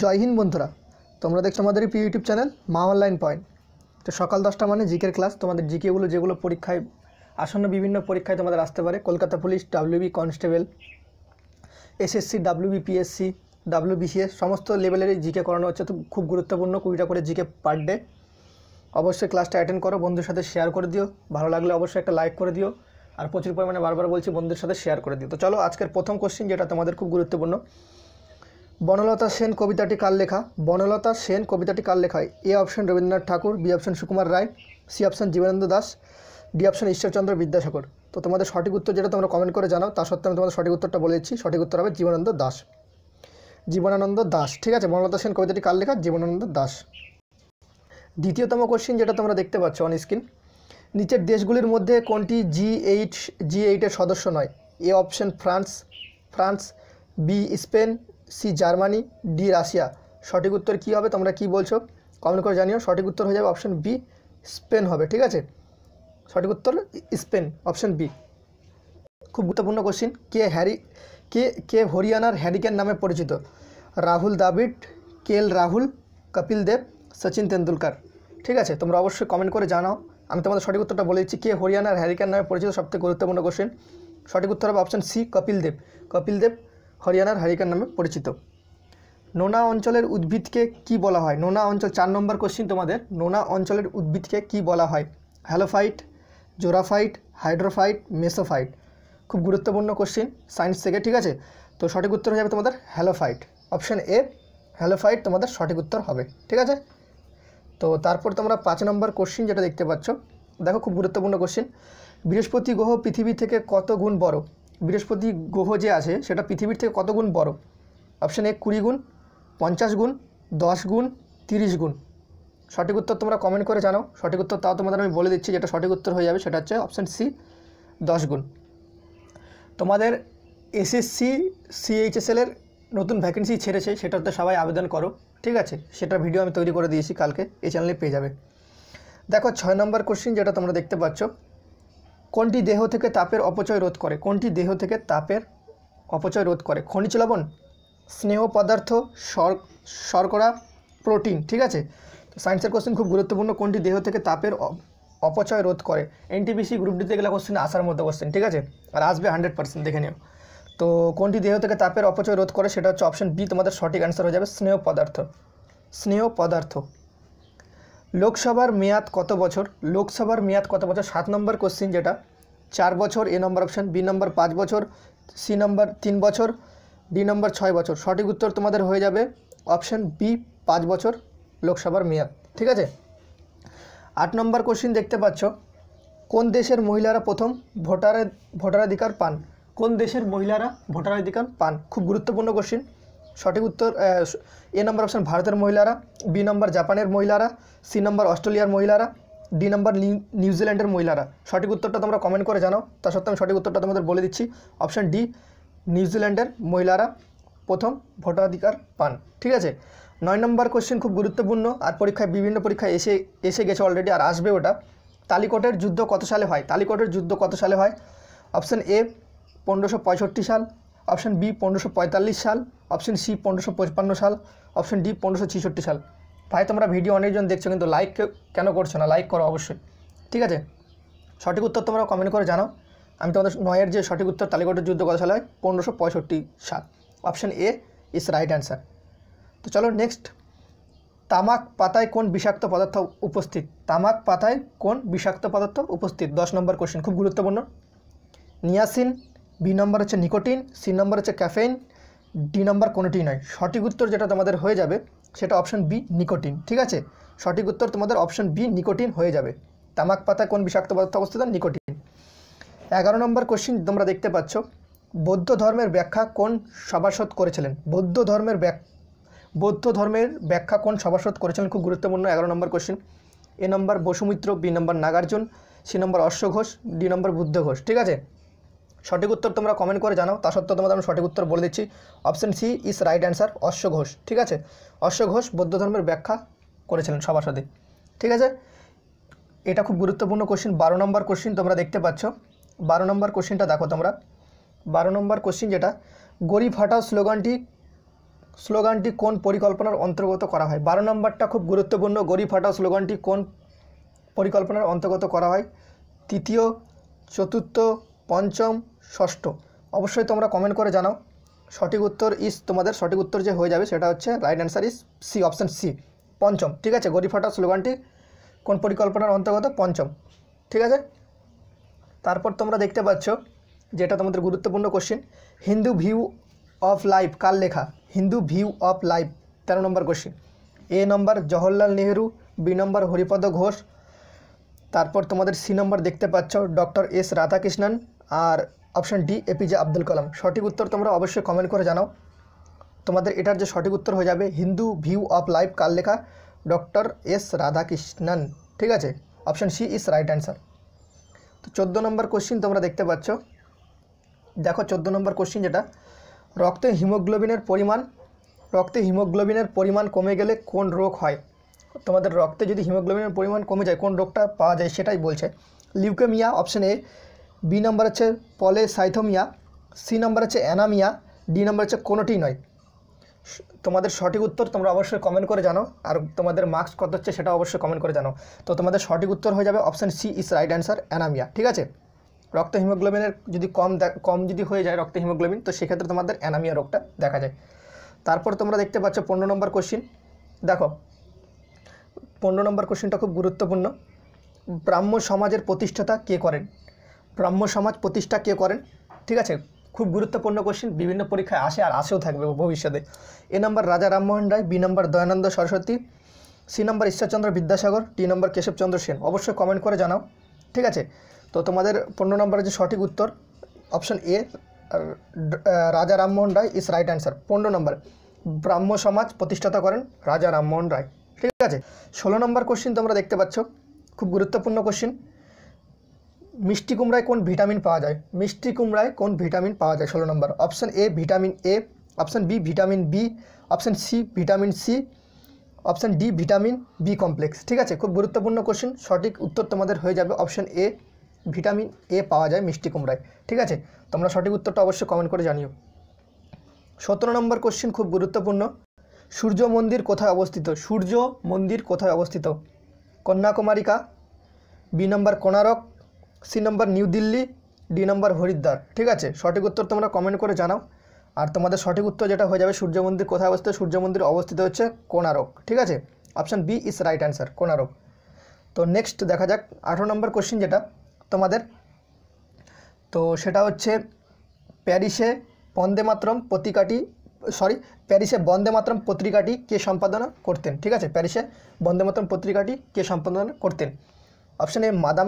জয় হিন্দ বন্ধুরা, তোমরা দেখছো আমাদের ইউটিউব চ্যানেল মা অনলাইন পয়েন্ট। তো সকাল 10টা মানে জিকের ক্লাস। তোমাদের জিকেগুলো যেগুলো পরীক্ষায় আসন্ন বিভিন্ন পরীক্ষায় তোমাদের আসতে পারে, Kolkata police, WB constable, SSC, WB PSC, WBCS সমস্ত লেভেলেরই জিকে করানো হচ্ছে। তো খুব গুরুত্বপূর্ণ, 20টা করে জিকে পার ডে। অবশ্যই ক্লাসটা অ্যাটেন্ড করো, বন্ধুর সাথে শেয়ার করে দিও, ভালো লাগলে অবশ্যই একটা লাইক করে দিও, আর প্রচুর পরিমাণে বারবার বলছি বন্ধুদের সাথে শেয়ার করে দিও। তো চলো আজকের প্রথম কোশ্চেন, যেটা তোমাদের খুব গুরুত্বপূর্ণ। বনলতা সেন কবিতাটি কার লেখা? বনলতা সেন কবিতাটি কার লেখা? A option Rabindranath Tagore, B option Sukumar Ray, C option Jibanananda Das, D option Ishwarchandra Vidyasagar. তো তোমাদের সঠিক উত্তর যেটা তোমরা কমেন্ট করে জানাও, তা সত্ত্বেও আমি তোমাদের সঠিক উত্তরটা বলে দিচ্ছি। সঠিক উত্তর হবে জীবনানন্দ দাশ। জীবনানন্দ দাশ, ঠিক আছে। বনলতা সেন কবিতাটি কার লেখা? জীবনানন্দ দাশ। দ্বিতীয়তম কোশ্চেন, যেটা তোমরা দেখতে পাচ্ছ অন স্ক্রিন। নিচের দেশগুলির মধ্যে কোনটি জি8-এর সদস্য নয়? A option France, B Spain, C Germany, D Russia. সঠিক উত্তর কী হবে? তোমরা কি বলছো কমেন্ট করে জানিও। সঠিক উত্তর হয়ে যাবে অপশন বি, স্পেন হবে, ঠিক আছে। সঠিক উত্তর স্পেন, অপশন বি। খুব গুরুত্বপূর্ণ কোশ্চিন। কে হরিয়ানার হ্যারিকেন নামে পরিচিত? রাহুল দ্রাবিড়, কেএল রাহুল, কপিল দেব, সচিন তেন্ডুলকার। ঠিক আছে, তোমরা অবশ্যই কমেন্ট করে জানাও। আমি তোমাদের সঠিক উত্তরটা বলে দিচ্ছি। কে হরিয়ানার হ্যারিকেন নামে পরিচিত? সবথেকে গুরুত্বপূর্ণ কোশ্চেন। সঠিক উত্তর হবে অপশন সি, কপিল দেব। কপিল দেব হরিয়ানার হ্যারিকেন নামে পরিচিত। নোনা অঞ্চলের উদ্ভিদকে কি বলা হয়? নোনা অঞ্চল, 4 নম্বর কোশ্চিন তোমাদের। নোনা অঞ্চলের উদ্ভিদকে কি বলা হয়? Halophyte, xerophyte, hydrophyte, mesophyte. খুব গুরুত্বপূর্ণ কোশ্চিন সায়েন্স থেকে, ঠিক আছে। তো সঠিক উত্তর হয়ে যাবে তোমাদের হ্যালোফাইট, অপশন এ, হ্যালোফাইট তোমাদের সঠিক উত্তর হবে, ঠিক আছে। তো তারপর তোমরা 5 নম্বর কোশ্চিন যেটা দেখতে পাচ্ছ, দেখো খুব গুরুত্বপূর্ণ কোশ্চিন। বৃহস্পতি গ্রহ পৃথিবী থেকে কত গুণ বড়? বৃহস্পতি গ্রহ যে আছে সেটা পৃথিবীর থেকে কত গুণ বড়? অপশন এ 20 গুণ, 50 গুণ, 10 গুণ, 30 গুণ। সঠিক উত্তর তোমরা কমেন্ট করে জানাও। সঠিক উত্তর তাও তোমাদের আমি বলে দিচ্ছি, যেটা সঠিক উত্তর হয়ে যাবে সেটা হচ্ছে অপশন সি, 10 গুণ। তোমাদের এসএসসি সিএইচএসএলের নতুন ভ্যাকেন্সি ছেড়েছে, সেটাতে সবাই আবেদন করো, ঠিক আছে। সেটার ভিডিও আমি তৈরি করে দিয়েছি, কালকে এই চ্যানেলে পেয়ে যাবে। দেখো 6 নম্বর কোশ্চিন যেটা তোমরা দেখতে পাচ্ছ। কোনটি দেহ থেকে তাপের অপচয় রোধ করে? কোনটি দেহ থেকে তাপের অপচয় রোধ করে? খনিজ লবণ, স্নেহ পদার্থ, শর্করা, প্রোটিন, ঠিক আছে। তো সায়েন্সের কোশ্চেন খুব গুরুত্বপূর্ণ। কোনটি দেহ থেকে তাপের অপচয় রোধ করে? এনটিপিসি গ্রুপ ডিতে গেলে কোশ্চেন আসার মধ্যে কোশ্চেন, ঠিক আছে, আর আসবে 100%, দেখে নিও। তো কোনটি দেহ থেকে তাপের অপচয় রোধ করে? সেটা হচ্ছে অপশন বি, তোমাদের সঠিক অ্যান্সার হয়ে যাবে স্নেহ পদার্থ। স্নেহ পদার্থ। লোকসভার মেয়াদ কত বছর? লোকসভার মেয়াদ কত বছর? 7 নম্বর কোশ্চিন যেটা। 4 বছর, এ নম্বর অপশন, বি নম্বর 5 বছর, সি নম্বর 3 বছর, ডি নম্বর 6 বছর। সঠিক উত্তর তোমাদের হয়ে যাবে অপশন বি, 5 বছর লোকসভার মেয়াদ, ঠিক আছে। 8 নম্বর কোশ্চিন দেখতে পাচ্ছ। কোন দেশের মহিলারা প্রথম ভোটাধিকার পান? কোন দেশের মহিলারা ভোটাধিকার পান? খুব গুরুত্বপূর্ণ কোশ্চিন। সঠিক উত্তর এ নম্বর অপশন ভারতের মহিলারা, বি নম্বর জাপানের মহিলারা, সি নম্বর অস্ট্রেলিয়ার মহিলারা, ডি নম্বর নিউজিল্যান্ডের মহিলারা। সঠিক উত্তরটা তোমরা কমেন্ট করে জানাও। তা সত্ত্বেও আমি সঠিক উত্তরটা তোমাদের বলে দিচ্ছি। অপশন ডি, নিউজিল্যান্ডের মহিলারা প্রথম ভোটাধিকার পান, ঠিক আছে। 9 নম্বর কোশ্চেন খুব গুরুত্বপূর্ণ, আর পরীক্ষায় বিভিন্ন পরীক্ষায় এসে গেছে অলরেডি, আর আসবে ওটা। তালিকোটের যুদ্ধ কত সালে হয়? তালিকোটের যুদ্ধ কত সালে হয়? অপশন এ 1565 সাল, অপশন বি 1545 সাল, অপশন সি 1555 সাল, অপশন ডি 1566 সাল। ভাই তোমরা ভিডিও অনেকজন দেখছো, কিন্তু লাইক কেন করছো না? লাইক করো অবশ্যই, ঠিক আছে। সঠিক উত্তর তোমরা কমেন্ট করে জানাও। আমি তোমাদের 9-এর যে সঠিক উত্তর, তালিকোটের যুদ্ধ কত সালে হয়? 1565 সাল, option A is right answer. তো চলো নেক্সট। তামাক পাতায় কোন বিষাক্ত পদার্থ উপস্থিত? তামাক পাতায় কোন বিষাক্ত পদার্থ উপস্থিত? 10 নম্বর কোশ্চেন, খুব গুরুত্বপূর্ণ। নিয়াসিন, বি নম্বর হচ্ছে নিকোটিন, সি নম্বর হচ্ছে ক্যাফেইন, ডি নম্বর কোনোটি নয়। সঠিক উত্তর যেটা তোমাদের হয়ে যাবে সেটা অপশন বি, নিকোটিন, ঠিক আছে। সঠিক উত্তর তোমাদের অপশন বি, নিকোটিন হয়ে যাবে। তামাক পাতায় কোন বিষাক্ত পদার্থ অবস্থিত? নিকোটিন। 11 নম্বর কোশ্চেন তোমরা দেখতে পাচ্ছ। বৌদ্ধ ধর্মের ব্যাখ্যা কোন সভাসদ করেছিলেন? বৌদ্ধ ধর্মের ব্যাখ্যা কোন সভাসদ করেছিলেন? খুব গুরুত্বপূর্ণ 11 নম্বর question. A number Vasumitra, B number Nagarjuna, C নম্বর অশ্ব ঘোষ, ডি নম্বর বুদ্ধ ঘোষ, ঠিক আছে। সঠিক উত্তর তোমরা কমেন্ট করে জানাও। তা সত্ত্বেও তোমাদের আমি সঠিক উত্তর বলে দিচ্ছি। Option C is right answer, অশ্ব ঘোষ, ঠিক আছে। অশ্ব ঘোষ বৌদ্ধ ধর্মের ব্যাখ্যা করেছিলেন সভাসদে, ঠিক আছে। এটা খুব গুরুত্বপূর্ণ কোশ্চেন। 12 নম্বর কোশ্চেন তোমরা দেখতে পাচ্ছ। 12 নম্বর কোশ্চেনটা দেখো তোমরা। 12 নম্বর কোশ্চেন যেটা, গরিব হটাও স্লোগানটি স্লোগানটি কোন পরিকল্পনার অন্তর্গত করা হয়? 12 নম্বরটা খুব গুরুত্বপূর্ণ। গড়ি ফাটাও স্লোগানটি কোন পরিকল্পনার অন্তর্গত করা হয়? তৃতীয়, চতুর্থ, পঞ্চম, ষষ্ঠ? অবশ্যই তোমরা কমেন্ট করে জানাও। সঠিক উত্তর তোমাদের সঠিক উত্তর যে হয়ে যাবে সেটা হচ্ছে right answer is C, option C, পঞ্চম। ঠিক আছে, গড়ি ফাটাও স্লোগানটি কোন পরিকল্পনার অন্তর্গত? পঞ্চম। ঠিক আছে, তারপর তোমরা দেখতে পাচ্ছ যেটা তোমাদের গুরুত্বপূর্ণ question, Hindu view of life কার লেখা? হিন্দু ভিউ অফ লাইফ 13 নম্বর কোশ্চেন। এ নম্বর জওহরলাল নেহেরু, বি নম্বর হরিপদ ঘোষ, তারপর তোমাদের সি নম্বর দেখতে পাচ্ছ ডক্টর এস রাধাকৃষ্ণন, আর option D APJ Abdul Kalam. সঠিক উত্তর তোমরা অবশ্যই কমেন্ট করে জানাও। তোমাদের এটার যে সঠিক উত্তর হয়ে যাবে হিন্দু ভিউ অফ লাইফ কার লেখা? Doctor S Radhakrishnan. ঠিক আছে, option C is right answer. তো 14 নম্বর কোশ্চিন তোমরা দেখতে পাচ্ছ, দেখো 14 নম্বর কোশ্চিন যেটা, রক্তে হিমোগ্লোবিনের পরিমাণ কমে গেলে কোন রোগ হয়? তোমাদের রক্তে যদি হিমোগ্লোবিনের পরিমাণ কমে যায় কোন রোগটা পাওয়া যায় সেটাই বলছে। লিউকেমিয়া অপশান এ, বি নম্বর হচ্ছে পলিসাইথোমিয়া, সি নম্বর হচ্ছে অ্যানামিয়া, ডি নম্বর হচ্ছে কোনোটি নয়। তোমাদের সঠিক উত্তর তোমরা অবশ্যই কমেন্ট করে জানো, আর তোমাদের মার্কস কত হচ্ছে সেটা অবশ্যই কমেন্ট করে জানো। তো তোমাদের সঠিক উত্তর হয়ে যাবে option C is right answer, anaemia. ঠিক আছে, রক্ত হিমোগ্লোবিনের যদি কম যদি হয়ে যায় রক্ত হিমোগ্লোবিন, তো সেক্ষেত্রে তোমাদের অ্যানামিয়া রোগটা দেখা যায়। তারপর তোমরা দেখতে পাচ্ছ 15 নম্বর কোশ্চিন। দেখো 15 নম্বর কোশ্চিনটা খুব গুরুত্বপূর্ণ। ব্রাহ্ম সমাজের প্রতিষ্ঠাতা কে করেন? ব্রাহ্ম সমাজ প্রতিষ্ঠা কে করেন? ঠিক আছে, খুব গুরুত্বপূর্ণ কোশ্চিন, বিভিন্ন পরীক্ষায় আসে আর আসেও থাকবে ভবিষ্যতে। এ নম্বর রাজা রামমোহন রায়, বি নম্বর দয়ানন্দ সরস্বতী, সি নম্বর ঈশ্বরচন্দ্র বিদ্যাসাগর, ডি নম্বর কেশবচন্দ্র সেন। অবশ্যই কমেন্ট করে জানাও। ঠিক আছে, তো তোমাদের 15 নম্বরের যে সঠিক উত্তর অপশান এ রাজা Rammohan Roy is right answer. 15 নম্বর ব্রাহ্ম সমাজ প্রতিষ্ঠাতা করেন রাজা রামমোহন রায়। ঠিক আছে, 16 নম্বর কোশ্চিন তোমরা দেখতে পাচ্ছ, খুব গুরুত্বপূর্ণ কোশ্চিন। মিষ্টি কুমড়ায় কোন ভিটামিন পাওয়া যায়? মিষ্টি কুমড়ায় কোন ভিটামিন পাওয়া যায়? 16 নম্বর option A vitamin A, option B vitamin B, option C vitamin C, option D vitamin B complex. ঠিক আছে, খুব গুরুত্বপূর্ণ কোশ্চিন। সঠিক উত্তর তোমাদের হয়ে যাবে অপশান এ, ভিটামিন এ পাওয়া যায় মিষ্টি কুমড়ায়। ঠিক আছে, তোমরা সঠিক উত্তরটা অবশ্যই কমেন্ট করে জানিও। 17 নম্বর কোশ্চিন খুব গুরুত্বপূর্ণ। সূর্য মন্দির কোথায় অবস্থিত? সূর্য মন্দির কোথায় অবস্থিত? কন্যাকুমারিকা, বি নম্বর কোণারক, সি নম্বর নিউ দিল্লি, ডি নম্বর হরিদ্বার। ঠিক আছে, সঠিক উত্তর তোমরা কমেন্ট করে জানাও। আর তোমাদের সঠিক উত্তর যেটা হয়ে যাবে সূর্য মন্দির কোথায় অবস্থিত? সূর্য মন্দির অবস্থিত হচ্ছে কোণারক। ঠিক আছে, option B is right answer, Konark. তো নেক্সট দেখা যাক 18 নম্বর কোশ্চিন যেটা তোমাদের, তো সেটা হচ্ছে প্যারিসে বন্দে মাতরম পত্রিকাটি কে সম্পাদনা করতেন? ঠিক আছে, প্যারিসে বন্দে মাতরম পত্রিকাটি কে সম্পাদনা করতেন? Option A madam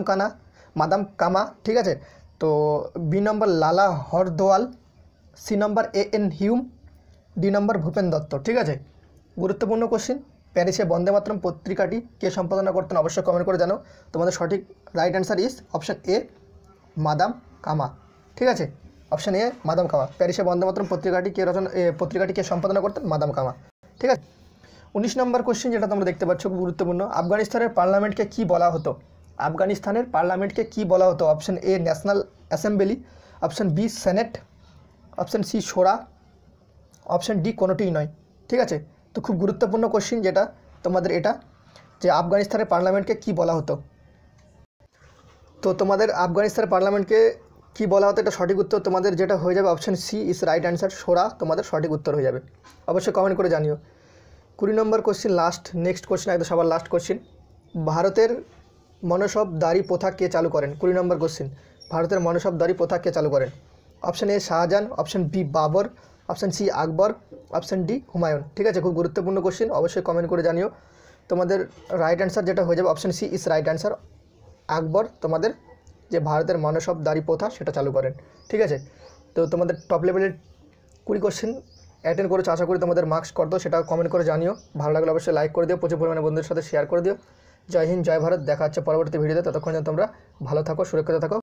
Cama. ঠিক আছে, তো বি নম্বর লালা হরদোয়াল, সি নম্বর এন হিউম, ডি নম্বর ভূপেন দত্ত। ঠিক আছে, গুরুত্বপূর্ণ কোশ্চিন। প্যারিসে বন্দে মাতরম পত্রিকাটি কে সম্পাদনা করতেন? অবশ্যই কমেন্ট করে জানো। তোমাদের সঠিক right answer is option A madam Cama. ঠিক আছে, অপশান এ মাদাম কামা। প্যারিসে বন্দে মাতরম পত্রিকাটি কে সম্পাদনা করতেন? মাদাম কামা। ঠিক আছে, 19 নম্বর কোশ্চিন যেটা তোমরা দেখতে পাচ্ছ, খুব গুরুত্বপূর্ণ। আফগানিস্তানের পার্লামেন্টকে কি বলা হতো? আফগানিস্তানের পার্লামেন্টকে কি বলা হতো? Option A national assembly, option B senate, option C শোরা, অপশান ডি কোনোটিই নয়। ঠিক আছে, তো খুব গুরুত্বপূর্ণ কোশ্চিন যেটা তোমাদের এটা, যে আফগানিস্তানের পার্লামেন্টকে কি বলা হতো। তো তোমাদের আফগানিস্তানের পার্লামেন্টকে কি বলা হতো, এটা সঠিক উত্তর তোমাদের যেটা হয়ে যাবে option C is right answer, শোরা তোমাদের সঠিক উত্তর হয়ে যাবে। অবশ্যই কমেন্ট করে জানিও। 20 নম্বর কোশ্চিন, নেক্সট কোশ্চিন, একদম সবার লাস্ট কোশ্চিন। ভারতের মনসবদারি প্রথা কে চালু করেন? 20 নম্বর কোশ্চিন, ভারতের মনসবদারি প্রথা কে চালু করেন? Option A Shahjahan, option B Babur, option C Akbar, option D Humayun. ঠিক আছে, খুব গুরুত্বপূর্ণ কোশ্চিন, অবশ্যই কমেন্ট করে জানিও। তোমাদের রাইট অ্যান্সার যেটা হয়ে যাবে option C is right answer, Akbar তোমাদের যে ভারতের মনসবদারি প্রথা সেটা চালু করেন। ঠিক আছে, তো তোমাদের টপ লেভেলের 20 কোশ্চেন অ্যাটেন্ড করেছো, আশা করি তোমাদের মার্কস কত সেটা কমেন্ট করে জানিও। ভালো লাগলে অবশ্যই লাইক করে দিও, প্রচুর পরিমাণে বন্ধুদের সাথে শেয়ার করে দিও। জয় হিন্দ, জয় ভারত, দেখা হচ্ছে পরবর্তী ভিডিওতে। ততক্ষণ যেন তোমরা ভালো থাকো, সুরক্ষিত থাকো।